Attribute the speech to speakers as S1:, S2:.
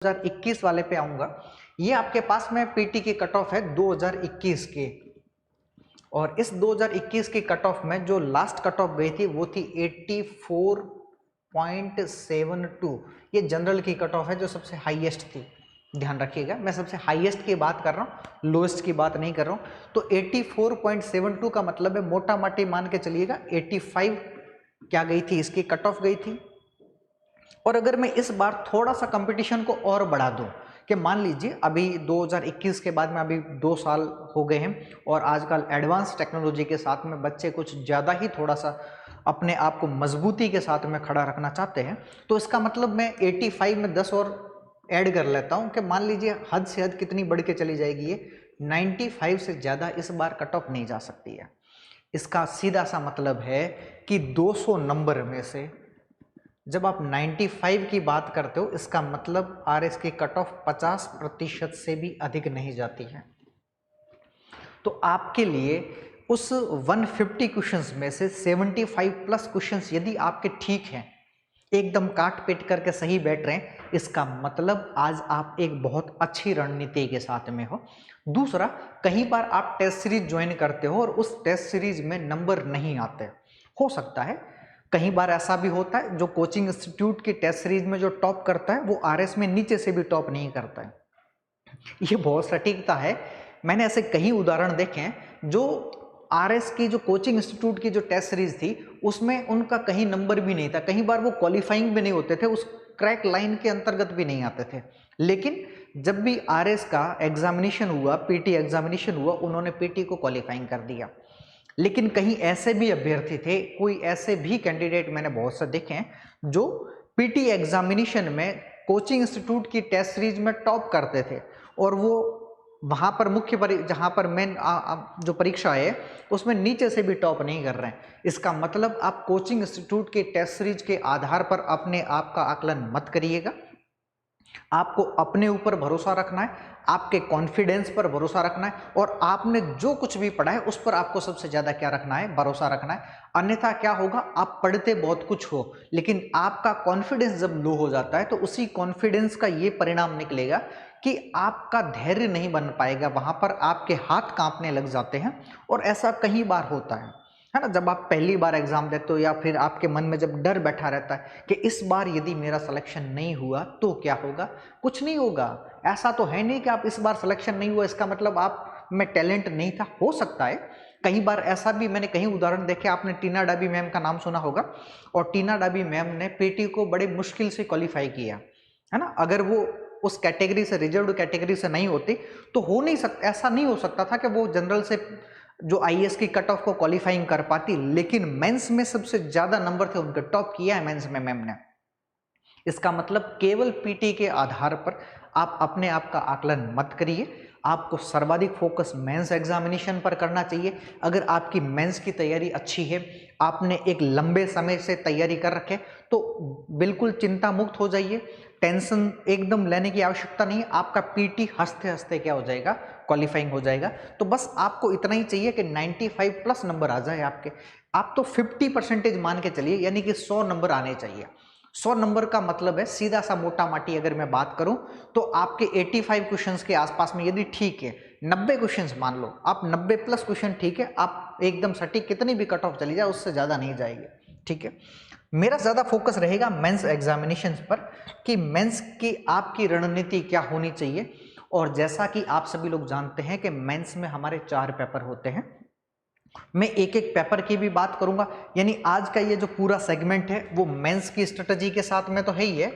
S1: 2021 वाले पे आऊंगा। ये आपके पास में पीटी की कट ऑफ है 2021 के, और इस 2021 की कट ऑफ में जो लास्ट कट ऑफ गई थी वो थी 84.72। ये जनरल की कट ऑफ है जो सबसे हाईएस्ट थी। ध्यान रखिएगा, मैं सबसे हाईएस्ट की बात कर रहा हूँ, लोएस्ट की बात नहीं कर रहा हूँ। तो 84.72 का मतलब है, मोटा माटी मान के चलिएगा 85 क्या गई थी, इसकी कट ऑफ गई थी। और अगर मैं इस बार थोड़ा सा कंपटीशन को और बढ़ा दूं कि मान लीजिए अभी 2021 के बाद में अभी 2 साल हो गए हैं और आजकल एडवांस टेक्नोलॉजी के साथ में बच्चे कुछ ज़्यादा ही थोड़ा सा अपने आप को मजबूती के साथ में खड़ा रखना चाहते हैं, तो इसका मतलब मैं 85 में 10 और ऐड कर लेता हूं कि मान लीजिए हद से हद कितनी बढ़ के चली जाएगी, ये 95 से ज़्यादा इस बार कट ऑफ नहीं जा सकती है। इसका सीधा सा मतलब है कि 200 नंबर में से जब आप 95 की बात करते हो, इसका मतलब आरएस की कट ऑफ 50% से भी अधिक नहीं जाती है। तो आपके लिए उस 150 क्वेश्चंस में से 75 प्लस क्वेश्चंस यदि आपके ठीक हैं, एकदम काट पीट करके सही बैठ रहे हैं, इसका मतलब आज आप एक बहुत अच्छी रणनीति के साथ में हो। दूसरा, कई बार आप टेस्ट सीरीज ज्वाइन करते हो और उस टेस्ट सीरीज में नंबर नहीं आते, हो सकता है कई बार ऐसा भी होता है जो कोचिंग इंस्टीट्यूट की टेस्ट सीरीज में जो टॉप करता है वो आरएस में नीचे से भी टॉप नहीं करता है। ये बहुत सटीकता है, मैंने ऐसे कई उदाहरण देखे हैं जो आरएस की जो कोचिंग इंस्टीट्यूट की जो टेस्ट सीरीज थी उसमें उनका कहीं नंबर भी नहीं था, कई बार वो क्वालिफाइंग भी नहीं होते थे, उस क्रैक लाइन के अंतर्गत भी नहीं आते थे। लेकिन जब भी आरएस का एग्जामिनेशन हुआ, पीटी एग्जामिनेशन हुआ, उन्होंने पीटी को क्वालिफाइंग कर दिया। लेकिन कहीं ऐसे भी अभ्यर्थी थे, कोई ऐसे भी कैंडिडेट मैंने बहुत से देखे हैं जो पीटी एग्जामिनेशन में कोचिंग इंस्टीट्यूट की टेस्ट सीरीज में टॉप करते थे और वो वहां पर जहां पर मेन जो परीक्षा है उसमें नीचे से भी टॉप नहीं कर रहे हैं। इसका मतलब आप कोचिंग इंस्टीट्यूट के टेस्ट सीरीज के आधार पर अपने आप का आकलन मत करिएगा। आपको अपने ऊपर भरोसा रखना है, आपके कॉन्फिडेंस पर भरोसा रखना है, और आपने जो कुछ भी पढ़ा है उस पर आपको सबसे ज्यादा क्या रखना है, भरोसा रखना है। अन्यथा क्या होगा, आप पढ़ते बहुत कुछ हो लेकिन आपका कॉन्फिडेंस जब लो हो जाता है तो उसी कॉन्फिडेंस का ये परिणाम निकलेगा कि आपका धैर्य नहीं बन पाएगा, वहां पर आपके हाथ कांपने लग जाते हैं। और ऐसा कई बार होता है ना, जब आप पहली बार एग्जाम देते हो या फिर आपके मन में जब डर बैठा रहता है कि इस बार यदि मेरा सिलेक्शन नहीं हुआ तो क्या होगा, कुछ नहीं होगा। ऐसा तो है नहीं कि आप इस बार सिलेक्शन नहीं हुआ इसका मतलब आप में टैलेंट नहीं था, हो सकता है। कई बार ऐसा भी मैंने कई उदाहरण देखे, आपने टीना डाबी मैम का नाम सुना होगा, और टीना डाबी मैम ने पीटी को बड़े मुश्किल से क्वालिफाई किया है ना। अगर वो उस कैटेगरी से, रिजर्व्ड कैटेगरी से नहीं होती तो हो नहीं सकता, ऐसा नहीं हो सकता था कि वो जनरल से जो आईएएस की कट ऑफ को क्वालिफाइंग कर पाती। लेकिन मेंस में सबसे ज्यादा नंबर थे उनके, टॉप किया है मेंस में मैम ने। इसका मतलब केवल पीटी के आधार पर आप अपने आप का आकलन मत करिए, आपको सर्वाधिक फोकस मेंस एग्जामिनेशन पर करना चाहिए। अगर आपकी मेंस की तैयारी अच्छी है, आपने एक लंबे समय से तैयारी कर रखे, तो बिल्कुल चिंता मुक्त हो जाइए, टेंशन एकदम लेने की आवश्यकता नहीं है। आपका पीटी हंसते हंसते क्या हो जाएगा, क्वालिफाइंग हो जाएगा। तो बस आपको इतना ही चाहिए कि 95 प्लस नंबर आ जाए आपके। आप तो 50% मान के चलिए, यानी कि 100 नंबर आने चाहिए। 100 नंबर का मतलब है, सीधा सा मोटा माटी अगर मैं बात करूं तो आपके 85 क्वेश्चंस के आसपास में यदि ठीक है, 90 क्वेश्चंस मान लो, आप 90 प्लस क्वेश्चन ठीक है, आप एकदम सटीक कितनी भी कट ऑफ चली जाए उससे ज्यादा नहीं जाएगी, ठीक है। मेरा ज्यादा फोकस रहेगा मेंस एग्जामिनेशन पर कि मेंस की आपकी रणनीति क्या होनी चाहिए। और जैसा कि आप सभी लोग जानते हैं कि मेंस में हमारे 4 पेपर होते हैं, मैं एक एक पेपर की भी बात करूंगा। यानी आज का ये जो पूरा सेगमेंट है वो मेंस की स्ट्रेटजी के साथ में तो है ही है,